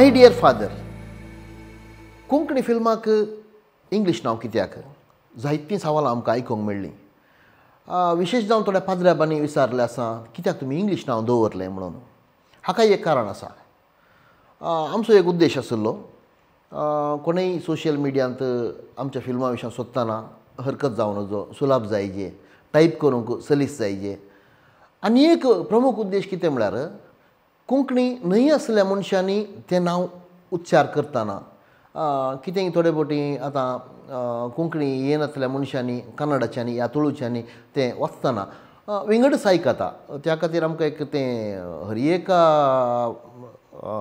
माय Deere father Konkani फिल्माक English नांव कित्याक जायतीं सवालां आमकां आयकूंक मेळ्ळीं. विशेश जावन थोड्या पाद्र्याबांनी विचारलें आसा कित्याक तुमी इंग्लीश नांव दवरलें म्हणून. हाकाय एक कारण आसा. आमचो एक उद्देश आशिल्लो कोणूय सोशल मिडियांत आमच्या फिल्मा विशीं सोदतना हरकत जावं नजो, सुलाभ जायचे, टायप करूंक सलीस जायचे. आनी एक प्रमुख उद्देश कितें म्हळ्यार कोंकणी न्हय आसलेल्या मनशांनी तें नांव उच्चार करतना कितेंय थोडे फावटी आतां कोंकणी येनासल्या मनशांनी कन्नडाच्यांनी या तुळूच्यांनी तें वाचतना विंगडच आयकता. त्या खातीर आमकां एक तें हर एका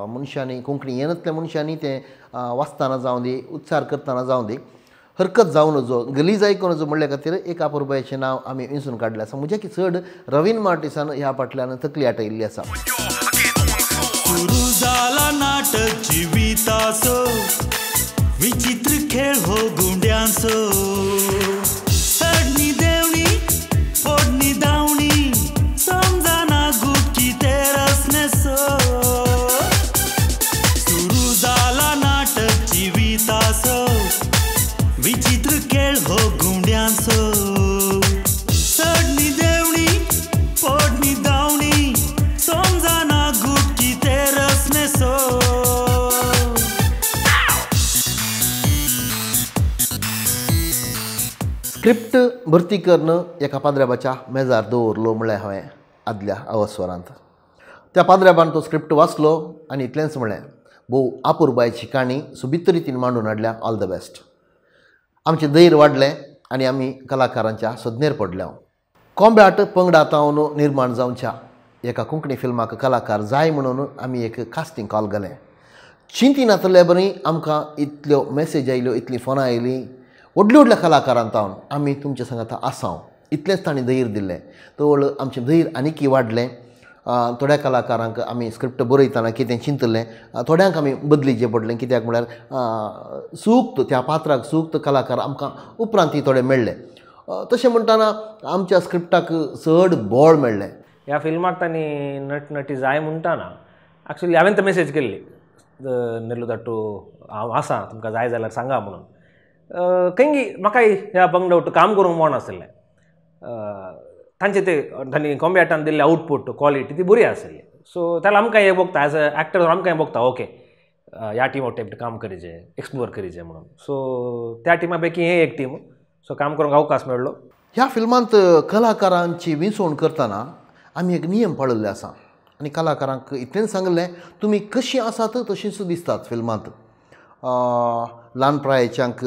मनशांनी कोंकणी येनासल्या मनशांनी तें वाचतना जावं दी, उच्चार करतना जावं दी, हरकत जावं नजो, गलीज आयकूं नजो म्हणल्या खातीर एक आपुरबायेचें नांव आमी वेंचून काडलें आसा. म्हज्या की चड रवीन मार्टिसान ह्या फाटल्यान तकली आटयिल्ली आसा. सुरू जाला नाटक जिविताचो, विचित्र खेळ हो गुंड्यांचो. चडणी देवणी फोडणी धावणी, समजना गुटकी तेरसनेसो. सुरू जाला नाटक जिविताचो, विचित्र खेळ हो गुंड्यांचो. चडणी देवणी फोडणी धावणी, समजना गुटकी तेरसनेसो. स्क्रिप्ट भरती करणं एका पाद्र्याबाच्या मेजार दवरलो म्हळ्यार हांवें आदल्या अवस्वरांत. त्या पाद्र्याबान तो स्क्रिप्ट वाचलो आनी इतलेंच म्हळें, भोव आपुरबायची काणी सुबित्त रितीन मांडून हाडल्या, ऑल द बेस्ट. आमचें धैर्य वाडलें आनी आमी कलाकारांच्या सदनेर पडल्या. कोंब्याट पंगडातावन निर्माण जावच्या एका कोंकणी फिल्माक कलाकार जाय म्हणून आमी एक कास्टींग कॉल घालें. चिंती नासल्या बरी आमकां इतल्यो मेसेज आयल्यो, इतलीं फोनां आयलीं. व्हडल्या व्हडल्या कलाकारांतावन आमी तुमचे सांगात आसांव इतलेंच तांणी धैर्य दिलें. तो आमचें धैर्य आनीक वाडलें. थोड्या कलाकारांक आमी स्क्रिप्ट बरयतना कितें चिंतलें, थोड्यांक आमी बदलीचें पडलें. कित्याक म्हळ्यार सूक्त त्या पात्राक सूक्त कलाकार आमकां उपरांत थोडे मेळ्ळे. तशें म्हणटाना आमच्या स्क्रिप्टाक चड बळ मेळ्ळें. ह्या फिल्माक तांणी नट नटी जाय म्हणटाना एक्चुली हांवें तर मेसेज केल्ली, नेल्लू धाट्टू हांव आसां, तुमकां जाय जाल्यार सांगा म्हणून. कंगी म्हाकाय ह्या पंगडावट काम करूंक मोण आसलें. तांचे तांणी कॉम्बॅटान दिल्ले आउटपूट क्वॉलिटी ती बरी आसली. सो त्याला आमकां हें बघता एज अ एक्टर आमकां हें बघता ओके ह्या टीम वाटें काम करीचें, एक्सप्लोर करीचें म्हणून. सो त्या टिमा पैकी हें एक टीम. सो काम करूंक अवकाश मेळ्ळो. ह्या फिल्मांत कलाकारांची विंसवण करतना आमी एक नियम पाळिल्ले आसा आनी कलाकारांक इतलेंच सांगलें, तुमी कशीं आसात तशींच दिसतात फिल्मांत. ल्हान प्रायेच्यांक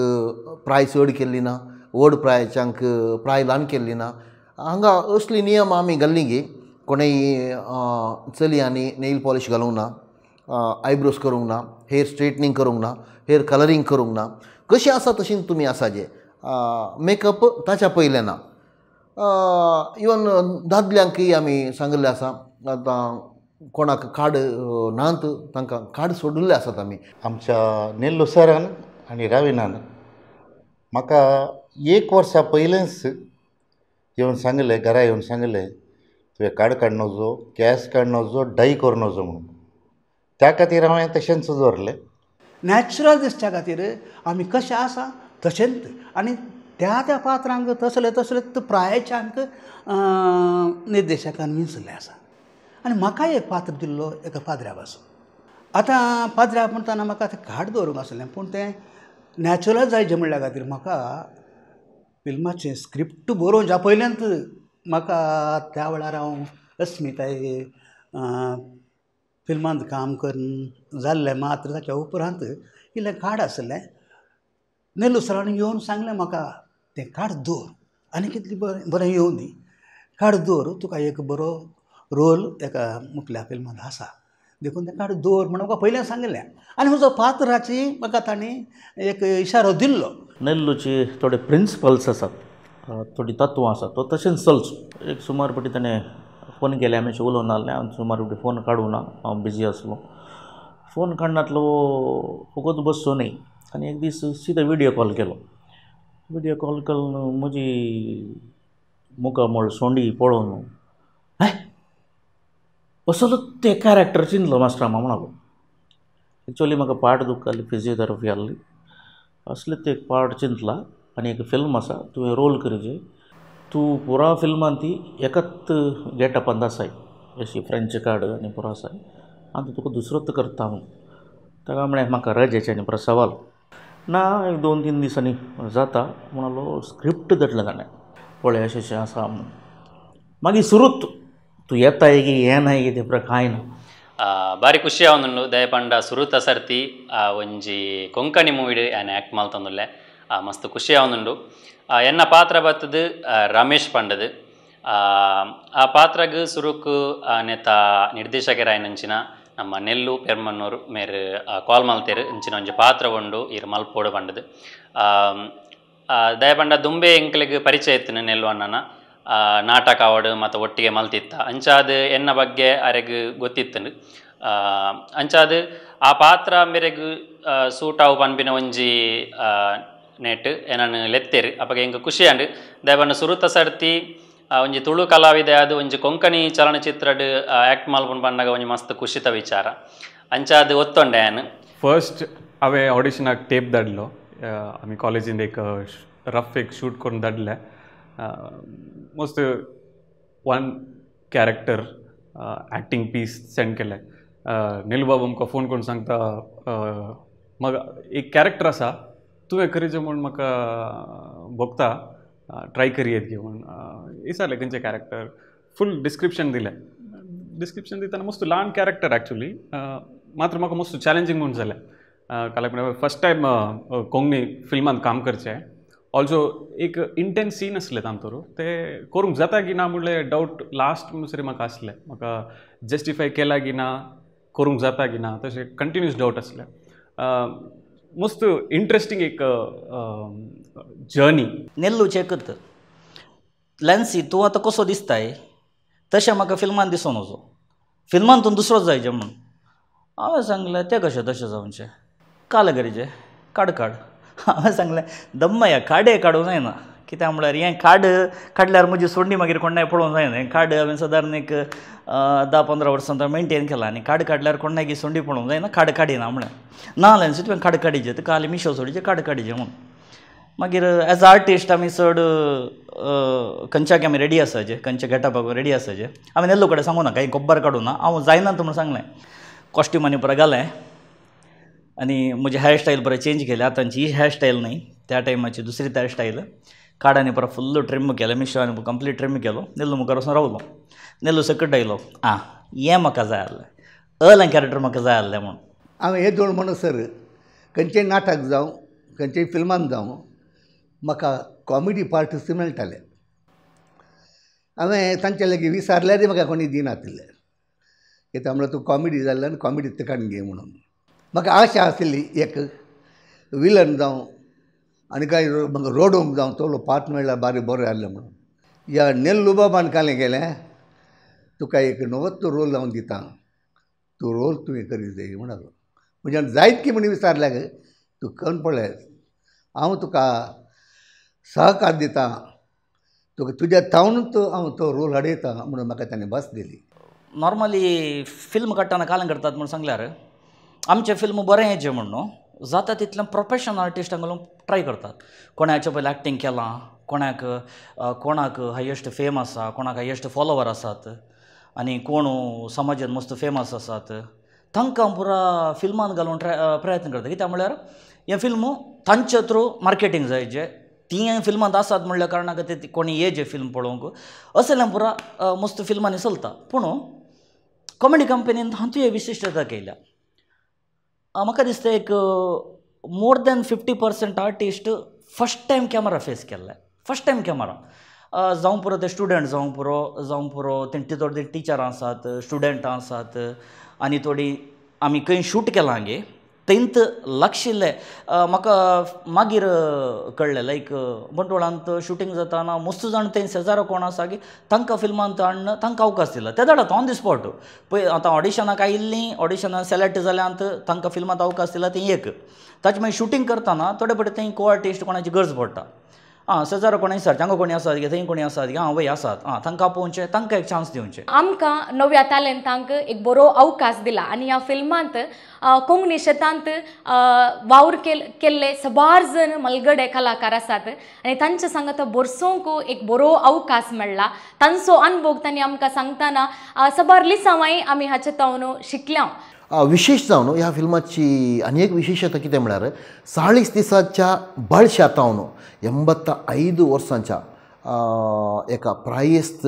प्राय चड केल्ली ना, व्हड प्रायेच्यांक प्राय ल्हान केल्ली ना. हांगा असली नियम आमी घाल्ली की कोणेय चलयांनी नेल पॉलिश घालूंक ना, आयब्रोज करूंक ना, हेअर स्ट्रेटनींग करूंक ना, हेअर कलरींग करूंक ना. कशी आसा तशींच तुमी आसाजे. मेकअप ताच्या पयलें ना. इवन दादल्यांकय आमी सांगिल्लें आसा, आतां कोणाक कार्ड नात तांकां कार्ड सोडिल्ले आसात आमी. आमच्या नेल्लू सरान आनी राविनान म्हाका 1 वर्सा पयलेंच येवन सांगलें, घरा येवन सांगलें, तुवें कार्ड काड नजो, कॅश काड नजो, डाय कर नजो म्हणून. त्या खातीर हांवें तशेंच दवरलें. नॅचरल दिसच्या खातीर आमी कशें आसा तशेंच आनी त्या त्या पात्रांक तसलेच प्रायेच्यांक निर्देशकान विंचल्लें आसा. आनी म्हाकाय एक पात्र दिल्लो एका पाद्र्या पासून. आतां पाद्र्या म्हणटाना म्हाका तें कार्ड दवरूंक आसलें, पूण तें नॅचरल जायचें म्हणल्या खातीर म्हाका फिल्माचें स्क्रिप्ट बरोवच्या पयलेंत म्हाका त्या वेळार हांव अस्मिताय फिल्मांत काम करून जाल्लें. मात्र ताच्या उपरांत इल्लें कार्ड आसलें. नेल्लू सरान येवन सांगलें म्हाका, तें कार्ड दवर आनी कितलें बरें येवं दी, कार्ड दवर, तुका एक बरो रोल एका मुखल्या फिल्मांत आसा, देखून तें कार्ड दवर म्हणून म्हाका पयलें सांगलें. आनी म्हजो पात्राची म्हाका तांणी एक इशारो दिल्लो. नेल्लूचे थोडे प्रिंसिपल्स आसात, थोडी तत्वां आसात, तो तशेंच चलचो. एक सुमार फावटी ताणें फोन केले, हांवें उलोवन नासलें, हांवें सुमार फावटी फोन काडूं ना, हांव बिजी आसलो. फोन काडनातलो फकत बसचो न्ही. आनी एक दीस सीदो व्हिडियो कॉल केलो. व्हिडियो कॉल करून म्हजी मुखामळ सोंडी पळोवन असलो ते कॅरेक्टर चिंतलो मास्टर म्हणून. ॲक्च्युली म्हाका पाट दुखताली फिजिओथेरपी आहली असले ते एक पाट चिंतला आनी एक फिल्म आसा तुवें रोल करचे तूं पुरा फिल्मान ती एकच गेटपान दासाय अशी फ्रेंच कार्ड आनी पुरो आसाय आनी तुका दुसरोच करता म्हणून ताका म्हळें म्हाका रजेचे आनी पुरो सवाल ना एक 2-3 दिसांनी जाता म्हणलो स्क्रिप्ट धाडलें ताणें पळय अशें अशें आसा म्हणून मागीर सुरूच तूं येताय की येनाय की तें पुरो कांय ना ಬಾರಿ ಖುಷಿ ಆವೊಂದುಂಡು ದಯಪಂಡ ಸುರುತ ಸರ್ತಿ ಒಂಜಿ ಕೊಂಕಣಿ ಮೂವಿಡ್ ಆ್ಯನ್ ಆ್ಯಕ್ಟ್ ಮಲ್ತೊಂದುಲ್ಲೆ ಮಸ್ತ್ ಖುಷಿ ಆವೊಂದುಂಡು ಎನ್ನ ಪಾತ್ರ ಬತ್ತದು ರಮೇಶ್ ಪಂಡದು ಆ ಪಾತ್ರಗ್ ಸುರುಕು ನೆತ ನಿರ್ದೇಶಕರಾಯನಂಚಿನ ನಮ್ಮ ನೆಲ್ಲು ಪೆರ್ಮನ್ನೂರು ಮೇರು ಕಾಲ್ ಮಲ್ತೇರು ಇಂಚಿನ ಒಂಜಿ ಪಾತ್ರ ಉಂಡು ಇರು ಮಲ್ಪೋಡು ಪಂಡದು ದಯಪಂಡ ದುಂಬೆ ಎಂಕ್ಲೆಗ್ ಪರಿಚಯ ಇತ್ತು ನೆಲ್ಲು ಅಣ್ಣನ ನಾಟಕ ಆವಡು ಮತ್ತು ಒಟ್ಟಿಗೆ ಮಲ್ತಿತ್ತ ಅಂಚಾದು ಎನ್ನ ಬಗ್ಗೆ ಅರೆಗ್ ಗೊತ್ತಿತ್ತು ಅಂಚಾದು ಆ ಪಾತ್ರ ಮೇರೆಗ್ ಸೂಟ್ ಆವು ಪನ್ಪಿನ ಒಂಜಿ ನೆಟ್ ಏನನ್ನು ಲೆತ್ತೇರು ಅಪ್ಪಗೆ ಹೆಂಗೆ ಖುಷಿ ಅಂಡು ದಯಪಂಡ ಸುರುತ ಸರ್ತಿ ಒಂಜಿ ತುಳು ಕಲಾವಿದೆ ಅದು ಒಂಜಿ ಕೊಂಕಣಿ ಚಲನಚಿತ್ರಡ್ ಆ್ಯಕ್ಟ್ ಮಲ್ಪುಂಡು ಪಂಡಾಗ ಒಂಜಿ ಮಸ್ತ್ ಖುಷಿತ ವಿಚಾರ ಅಂಚಾದು ಒತ್ತೊಂಡೆ ನಾನು फर्स्ट हांवें ऑडिशनाक टेप धाडलो आमी कॉलेजींत एक रफ एक शूट करून धाडले मस्त one character acting piece send केलें नीलू बाबू आमकां फोन करून सांगता म्हाका एक कॅरेक्टर आसा तुवें करीचें म्हूण म्हाका भोगता ट्राय करियेत घे म्हूण विचारलें खंयचें कॅरेक्टर फूल डिस्क्रिप्शन दिलें डिस्क्रिप्शन दिताना मस्त ल्हान कॅरेक्टर एक्चुली मात्र म्हाका मस्त चॅलेंजींग म्हूण जालें कारण फर्स्ट टायम कोंकणी फिल्मान काम करचें ऑल्सो एक इंटेन्स सीन आसलें तांतूर ते करूंक जाता की ना म्हणलें डावट लास्ट म्हणसर म्हाका आसलें म्हाका जस्टिफाय केला की ना करूंक जाता की ना तशें कंटिन्यूस डावट आसलें मस्त इंट्रस्टींग एक जर्नी नेल्लू चेकत लॅन्सी तूं आतां कसो दिसताय तशें म्हाका फिल्मान दिसूं नजो फिल्मान तूं दुसरोच जायचें म्हणून हांवें सांगलें तें कशें तशें जावचें काल गरीचें काड हांवें सांगलें दम्मया काडे काडूं जायना कित्याक म्हळ्यार हें काडल्यार म्हजी सोडणी मागीर कोणाय पळोवंक जायना हें काड हांवें सादारण एक 10-15 वर्सां तो मेंटेन केला आनी काड काडल्यार कोणाय सोंडी पळोवंक जायना काड काडिना म्हळें ना लॅन्सी तुवें काड काडिचें तुका हालीं मिशो सोडीचें काड काडिचें म्हणून मागीर एज आर्टिस्ट आमी चड खंयच्याक आमी रेडी आसाचे खंयच्या गेटपाक रेडी आसाचे हांवें नेल्लो कडेन सांगूं ना कांय खबर काडूं ना हांव जायना म्हणून सांगलें कॉस्ट्यूम आनी पुरो घालें आनी म्हजी हेअरस्टायल बरें चेंज केलें आतांची ही हेअरस्टायल न्ही त्या टायमाची दुसरी हेअरस्टायल काडांनी परत फुल्ल ट्रिम केलें मिशोआनी कंप्लीट ट्रिम केलो नेल्लो मुखार वचून रावलो नेल्लो सकट आयलो हें म्हाका जाय आसलें अलां कॅरेक्टर म्हाका जाय आसलें म्हणून हांवें हे दोन म्हणसर खंयचेंय नाटक जावं खंयचेय फिल्मान जावं म्हाका कॉमेडी पार्ट्स मेळटाले हांवें तांचे लागीं विचारल्यारय म्हाका कोणी दिनासले कित्याक म्हळ्यार तूं कॉमेडी जाल्लो आनी कॉमेडी तिकान घे म्हणून म्हाका आशा आसली एक विलन जावं आनी काय म्हाका रोडोवंक जावं तो पार्ट मेळ्ळ्यार बरें जालें म्हणून ह्या नेल्लू बाबान कालें गेलें तुका एक नवत रोल जावन दिता तूं रोल तुवें करी जाय म्हणालो म्हणजे जायत की म्हण विचारल्याक तूं करून पळय हांव तुका सहकार दिता तुका तुज्या थावनूच हांव तो रोल हाडयता म्हणून म्हाका ताणें बस दिली नॉर्मली फिल्म काडटाना कालें करतात म्हणून सांगल्यार आमचे फिल्म बरें येचें म्हण न्हू जाता तितलें प्रोफेशनल आर्टिस्टांक घालून ट्राय करतात कोणाच्या पयलीं एक्टींग केलां कोणाक हायेस्ट फेम आसा कोणाक हायेस्ट फॉलोवर आसात आनी कोण समाजान मस्त फेमस आसात तांकां पुरा फिल्मान घालून प्रयत्न करता कित्याक म्हळ्यार हें फिल्म तांचे थ्रू मार्केटींग जायचें ती फिल्मांत आसात म्हणल्या कारणाक ते कोणी येजे फिल्म पळोवंक असलें पुरा मस्त फिल्मांनी चलता पूण कॉमेडी कंपनीन हातूंत हे विशिश्टता केल्या म्हाका दिसता एक more than 50% artist first time camera face केल्ले फस्ट टायम कॅमेरा जावं पुरो ते स्टुडंट जावं पुरो थोडी टिचरां आसात स्टुडंटां आसात आनी थोडी आमी खंय शूट केलां गे तेंत लागशिल्लें म्हाका मागीर कळ्ळें लायक बंटवाळांत शुटींग जाताना मस्त जाण ते शेजारो कोण आसा की तांकां फिल्मांत हाडून तांकां अवकाश दिला ते धाडत ऑन दी स्पॉट पळय आतां ऑडिशनाक आयिल्लीं ऑडिशनाक सिलेक्ट जाल्यांत तांकां फिल्मांत अवकाश दिला ती एक ताचे मागीर शुटींग करतना थोडे फावटी थंय को आर्टिस्ट कोणाची गरज पडटा शेजारा कोणी सरच्यांगा कोणी आसात गे थंय कोणी आसात गे वय आसात तांकां आपोवचें तांकां एक चान्स दिवचें आमकां नव्या टॅलंटांक एक बरो अवकाश दिला आनी ह्या फिल्मांत कोंकणी शेतांत वावर केल्ले सबार जण मलगडे कलाकार आसात आनी तांचे सांगता बोरसोंक एक बरो अवकाश मेळ्ळा तांचो अनुभव तांणी आमकां सांगतना सबार लिसांवांय आमी हाचे तावन शिकल्या विशेष जावन ह्या फिल्माची आनी एक विशेशता कितें म्हळ्यार 40 दिसाच्या बळशातावन 85 वर्सांच्या एका प्रायस्त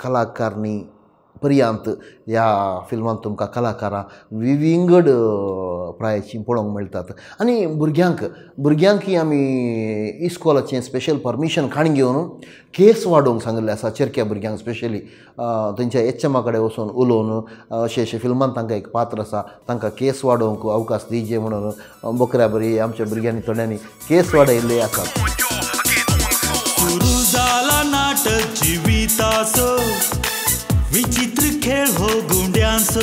कलाकारणी पर्यंत ह्या फिल्मांत तुमकां कलाकारां विविंगड प्रायाचीं पळोवंक मेळटात आनी भुरग्यांकय आमी इस्कॉलाचें स्पेशल परमिशन खाण घेवन केस वाडोवंक सांगिल्लें आसा चेरक्या भुरग्यांक स्पेशली तेंच्या एचएमा कडेन वचून उलोवन अशें फिल्मांत तांकां एक पात्र आसा तांकां केस वाडोवंक अवकाश दिवचे म्हणून बकऱ्या बरी आमच्या भुरग्यांनी थोड्यांनी केस वाडयल्ले आसात सुरू जाला नाटक जिविताचो विचित्र खेळ हो गुंड्यांचो